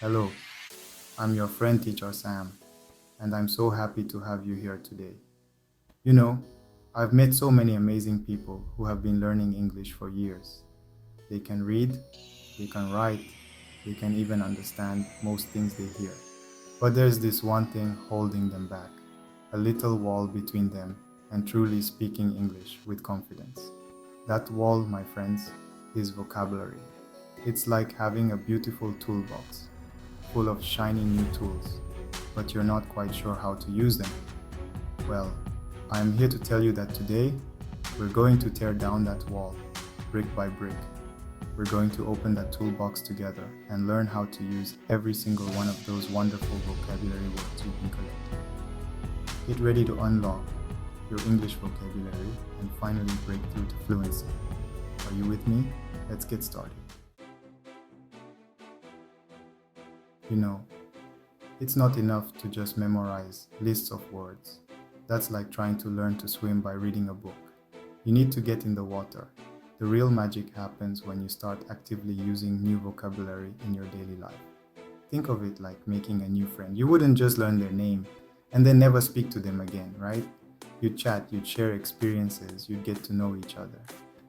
Hello, I'm your friend teacher Sam, and I'm so happy to have you here today. You know, I've met so many amazing people who have been learning English for years. They can read, they can write, they can even understand most things they hear. But there's this one thing holding them back, a little wall between them and truly speaking English with confidence. That wall, my friends, is vocabulary. It's like having a beautiful toolbox full of shiny new tools, but you're not quite sure how to use them. Well, I'm here to tell you that today we're going to tear down that wall, brick by brick. We're going to open that toolbox together and learn how to use every single one of those wonderful vocabulary words you've been collecting. Get ready to unlock your English vocabulary and finally break through to fluency. Are you with me? Let's get started. You know, it's not enough to just memorize lists of words. That's like trying to learn to swim by reading a book. You need to get in the water. The real magic happens when you start actively using new vocabulary in your daily life. Think of it like making a new friend. You wouldn't just learn their name and then never speak to them again, right? You'd chat, you'd share experiences, you'd get to know each other.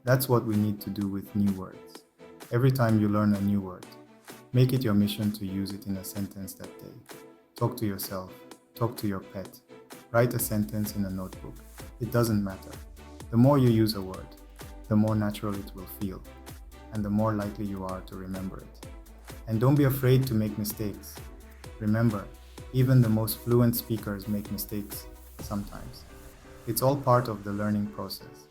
That's what we need to do with new words. Every time you learn a new word, make it your mission to use it in a sentence that day. Talk to yourself, talk to your pet, write a sentence in a notebook. It doesn't matter. The more you use a word, the more natural it will feel, and the more likely you are to remember it. And don't be afraid to make mistakes. Remember, even the most fluent speakers make mistakes sometimes. It's all part of the learning process.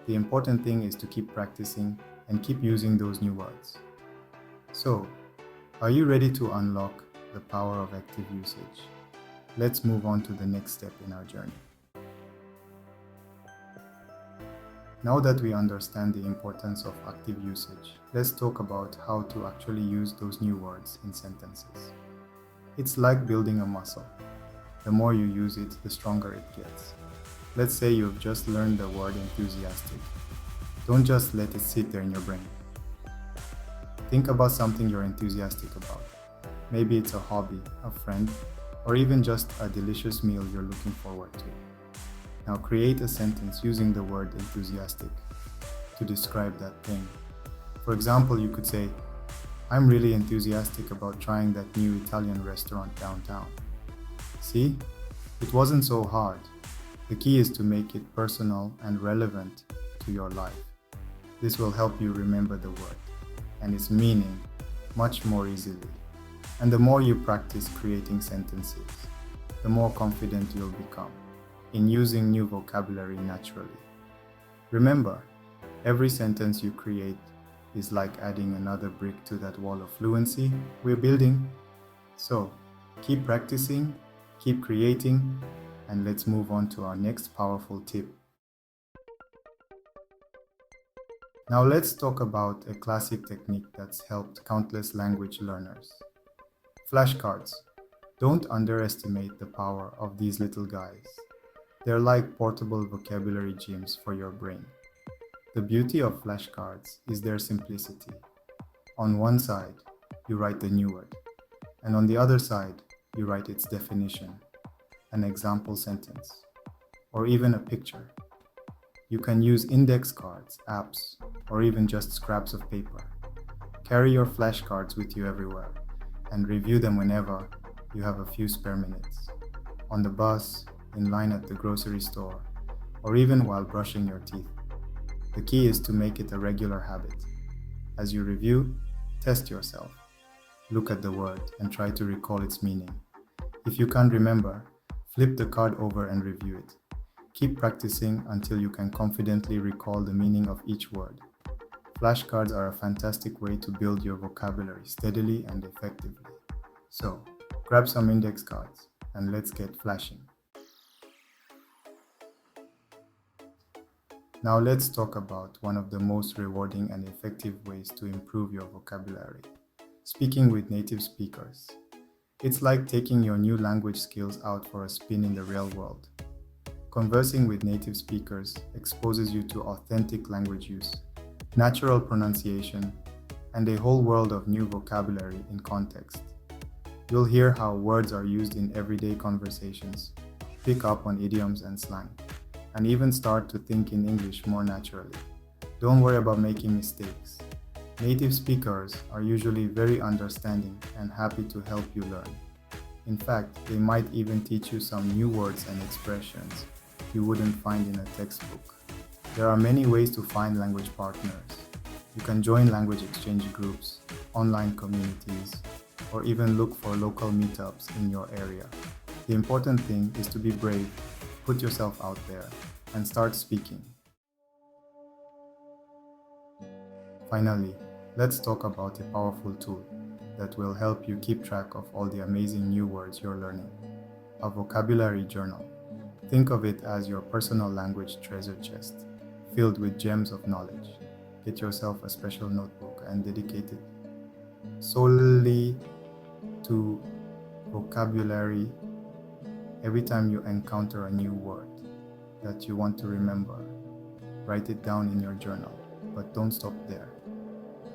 The important thing is to keep practicing and keep using those new words. So, are you ready to unlock the power of active usage? Let's move on to the next step in our journey. Now that we understand the importance of active usage, let's talk about how to actually use those new words in sentences. It's like building a muscle. The more you use it, the stronger it gets. Let's say you've just learned the word enthusiastic. Don't just let it sit there in your brain. Think about something you're enthusiastic about. Maybe it's a hobby, a friend, or even just a delicious meal you're looking forward to. Now create a sentence using the word enthusiastic to describe that thing. For example, you could say, I'm really enthusiastic about trying that new Italian restaurant downtown. See? It wasn't so hard. The key is to make it personal and relevant to your life. This will help you remember the word and its meaning much more easily. And the more you practice creating sentences, the more confident you'll become in using new vocabulary naturally. Remember, every sentence you create is like adding another brick to that wall of fluency we're building. So, keep practicing, keep creating, and let's move on to our next powerful tip. Now let's talk about a classic technique that's helped countless language learners. Flashcards. Don't underestimate the power of these little guys. They're like portable vocabulary gyms for your brain. The beauty of flashcards is their simplicity. On one side, you write the new word, and on the other side, you write its definition, an example sentence, or even a picture. You can use index cards, apps, or even just scraps of paper. Carry your flashcards with you everywhere and review them whenever you have a few spare minutes. On the bus, in line at the grocery store, or even while brushing your teeth. The key is to make it a regular habit. As you review, test yourself. Look at the word and try to recall its meaning. If you can't remember, flip the card over and review it. Keep practicing until you can confidently recall the meaning of each word. Flashcards are a fantastic way to build your vocabulary steadily and effectively. So, grab some index cards and let's get flashing. Now let's talk about one of the most rewarding and effective ways to improve your vocabulary. Speaking with native speakers. It's like taking your new language skills out for a spin in the real world. Conversing with native speakers exposes you to authentic language use, natural pronunciation, and a whole world of new vocabulary in context. You'll hear how words are used in everyday conversations, pick up on idioms and slang, and even start to think in English more naturally. Don't worry about making mistakes. Native speakers are usually very understanding and happy to help you learn. In fact, they might even teach you some new words and expressions you wouldn't find in a textbook. There are many ways to find language partners. You can join language exchange groups, online communities, or even look for local meetups in your area. The important thing is to be brave, put yourself out there, and start speaking. Finally, let's talk about a powerful tool that will help you keep track of all the amazing new words you're learning. A vocabulary journal. Think of it as your personal language treasure chest, filled with gems of knowledge. Get yourself a special notebook and dedicate it solely to vocabulary. Every time you encounter a new word that you want to remember, write it down in your journal, but don't stop there.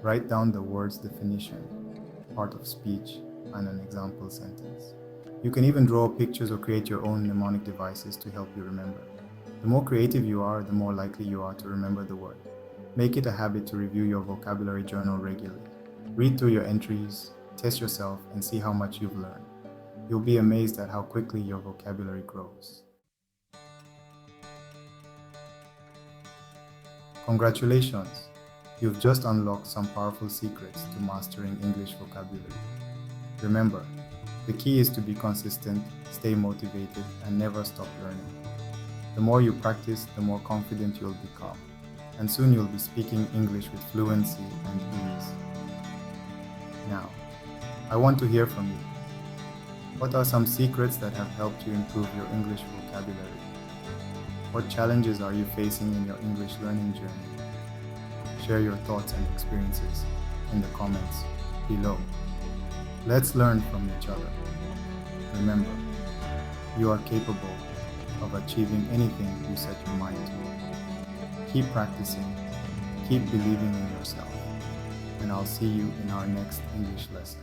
Write down the word's definition, part of speech, and an example sentence. You can even draw pictures or create your own mnemonic devices to help you remember. The more creative you are, the more likely you are to remember the word. Make it a habit to review your vocabulary journal regularly. Read through your entries, test yourself, and see how much you've learned. You'll be amazed at how quickly your vocabulary grows. Congratulations! You've just unlocked some powerful secrets to mastering English vocabulary. Remember, the key is to be consistent, stay motivated, and never stop learning. The more you practice, the more confident you'll become, and soon you'll be speaking English with fluency and ease. Now, I want to hear from you. What are some secrets that have helped you improve your English vocabulary? What challenges are you facing in your English learning journey? Share your thoughts and experiences in the comments below. Let's learn from each other. Remember, you are capable of achieving anything you set your mind to. Keep practicing, keep believing in yourself, and I'll see you in our next English lesson.